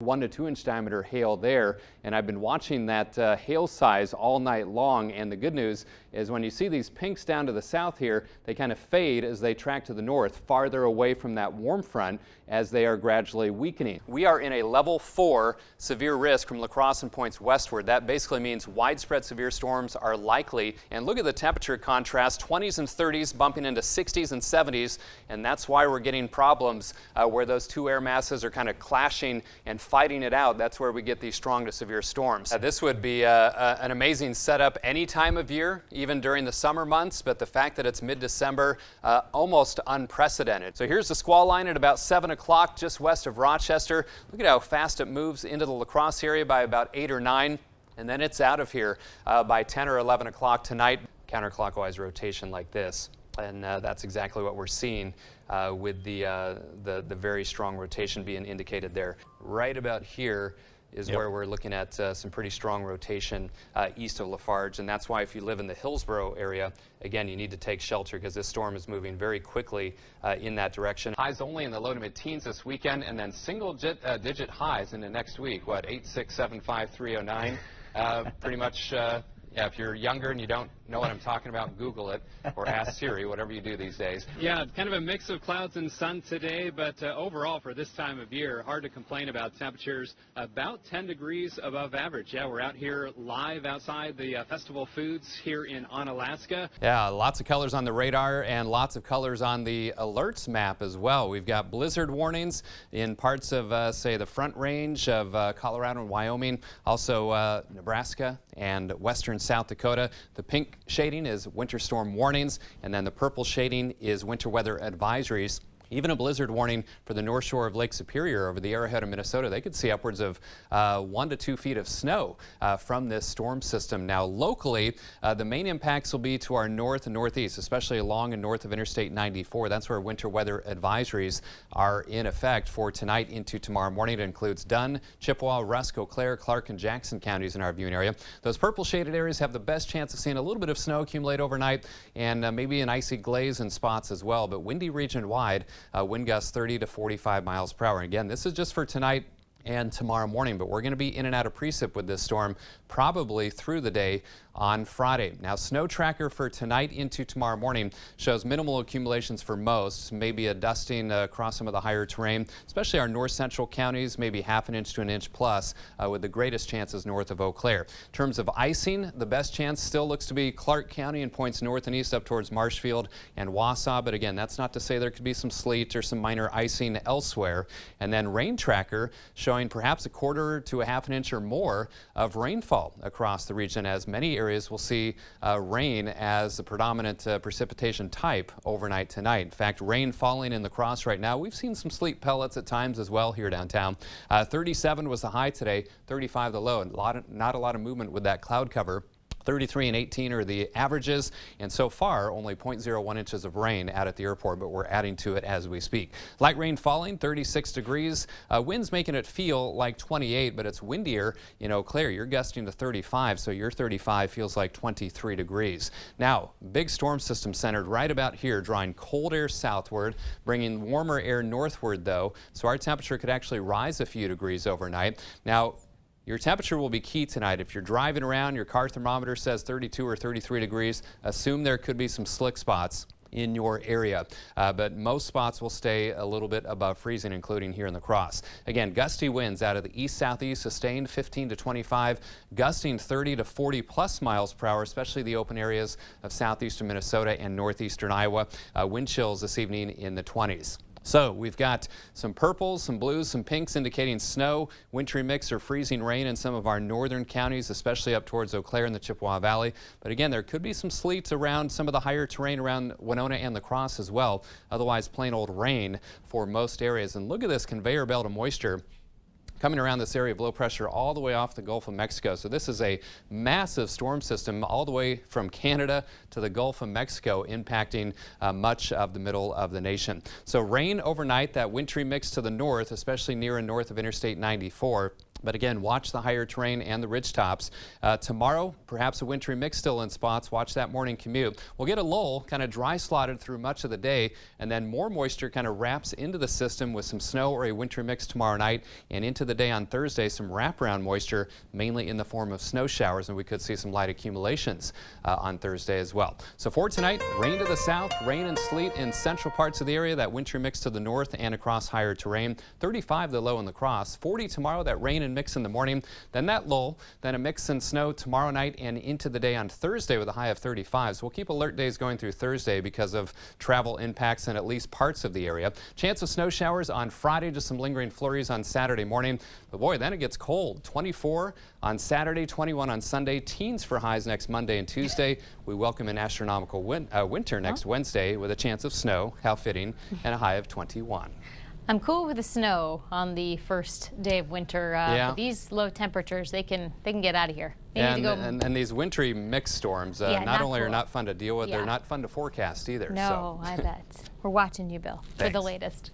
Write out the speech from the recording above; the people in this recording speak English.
1 to 2 inch diameter hail there, and I've been watching that hail size all night long. And the good news is when you see these pinks down to the south here, they kind of fade as they track to the north, farther away from that warm front as they are gradually weakening. We are in a level 4 severe risk from La Crosse and points westward. That basically means widespread severe storms are likely. And look at the temperature contrast, 20s and 30s bumping into 60s and 70s, and that's why we're getting problems where those two air masses are kind of clashing and fighting it out. That's where we get these strong to severe storms. This would be an amazing setup any time of year, even during the summer months, but the fact that it's mid-December, almost unprecedented. So here's the squall line at about 7 o'clock just west of Rochester. Look at how fast it moves into the La Crosse area by about 8 or 9, and then it's out of here by 10 or 11 o'clock tonight. Counterclockwise rotation like this. And that's exactly what we're seeing with the very strong rotation being indicated there. Right about here is where we're looking at some pretty strong rotation east of Lafarge, and that's why if you live in the Hillsborough area, again, you need to take shelter because this storm is moving very quickly in that direction. Highs only in the low to mid-teens this weekend, and then single-digit highs into next week. What, 8, 6, 7, 5, 3, 0, 9? Pretty much. Yeah, if you're younger and you don't know what I'm talking about, Google it or ask Siri, whatever you do these days. Yeah, kind of a mix of clouds and sun today, but overall for this time of year, hard to complain about. Temperatures about 10 degrees above average. Yeah, we're out here live outside the Festival Foods here in Onalaska. Yeah, lots of colors on the radar and lots of colors on the alerts map as well. We've got blizzard warnings in parts of, say, the Front Range of Colorado and Wyoming, also Nebraska and western South Dakota. The pink shading is winter storm warnings, and then the purple shading is winter weather advisories. Even a blizzard warning for the north shore of Lake Superior over the Arrowhead of Minnesota. They could see upwards of 1 to 2 feet of snow from this storm system. Now, locally, the main impacts will be to our north and northeast, especially along and north of Interstate 94. That's where winter weather advisories are in effect for tonight into tomorrow morning. It includes Dunn, Chippewa, Rusk, Eau Claire, Clark, and Jackson counties in our viewing area. Those purple shaded areas have the best chance of seeing a little bit of snow accumulate overnight and maybe an icy glaze in spots as well, but windy region wide. Wind gusts 30 to 45 miles per hour. Again, this is just for tonight and tomorrow morning, but we're going to be in and out of precip with this storm probably through the day on Friday. Now, snow tracker for tonight into tomorrow morning shows minimal accumulations for most, maybe a dusting across some of the higher terrain, especially our north central counties, maybe half an inch to an inch plus, with the greatest chances north of Eau Claire. In terms of icing, the best chance still looks to be Clark County and points north and east up towards Marshfield and Wausau, but again, that's not to say there could be some sleet or some minor icing elsewhere. And then rain tracker showing perhaps a quarter to a half an inch or more of rainfall across the region, as many areas will see rain as the predominant precipitation type overnight tonight. In fact, rain falling in the Crosse right now. We've seen some sleet pellets at times as well here downtown. 37 was the high today, 35 the low. Not a lot of movement with that cloud cover. 33 and 18 are the averages, and so far only 0.01 inches of rain out at the airport, but we're adding to it as we speak. Light rain falling, 36 degrees. Winds making it feel like 28, but it's windier in Eau Claire. You're gusting to 35, so your 35 feels like 23 degrees. Now, big storm system centered right about here, drawing cold air southward, bringing warmer air northward, though, so our temperature could actually rise a few degrees overnight. Now, your temperature will be key tonight. If you're driving around, your car thermometer says 32 or 33 degrees. Assume there could be some slick spots in your area, but most spots will stay a little bit above freezing, including here in the Crosse. Again, gusty winds out of the east-southeast, sustained 15 to 25, gusting 30 to 40 plus miles per hour, especially the open areas of southeastern Minnesota and northeastern Iowa. Wind chills this evening in the 20s. So we've got some purples, some blues, some pinks indicating snow, wintry mix or freezing rain in some of our northern counties, especially up towards Eau Claire and the Chippewa Valley. But again, there could be some sleet around some of the higher terrain around Winona and the Crosse as well. Otherwise, plain old rain for most areas. And look at this conveyor belt of moisture coming around this area of low pressure all the way off the Gulf of Mexico. So this is a massive storm system all the way from Canada to the Gulf of Mexico, impacting much of the middle of the nation. So rain overnight, that wintry mix to the north, especially near and north of Interstate 94. But again, watch the higher terrain and the ridge tops. Tomorrow, perhaps a wintry mix still in spots. Watch that morning commute. We'll get a lull, kind of dry slotted through much of the day, and then more moisture kind of wraps into the system with some snow or a wintry mix tomorrow night, and into the day on Thursday, some wraparound moisture, mainly in the form of snow showers, and we could see some light accumulations on Thursday as well. So for tonight, rain to the south, rain and sleet in central parts of the area, that wintry mix to the north and across higher terrain. 35 the low in the Crosse, 40 tomorrow, that rain and mix in the morning, then that lull, then a mix and snow tomorrow night and into the day on Thursday with a high of 35. So we'll keep alert days going through Thursday because of travel impacts in at least parts of the area. Chance of snow showers on Friday, just some lingering flurries on Saturday morning. But boy, then it gets cold. 24 on Saturday, 21 on Sunday, teens for highs next Monday and Tuesday. We welcome an astronomical winter next Wednesday with a chance of snow, how fitting, and a high of 21. I'm cool with the snow on the first day of winter. But these low temperatures, they can get out of here. They need to go. And these wintry mix storms, not only are not fun to deal with, they're not fun to forecast either. No, So. I bet. We're watching you, Bill, for the Thanks. latest.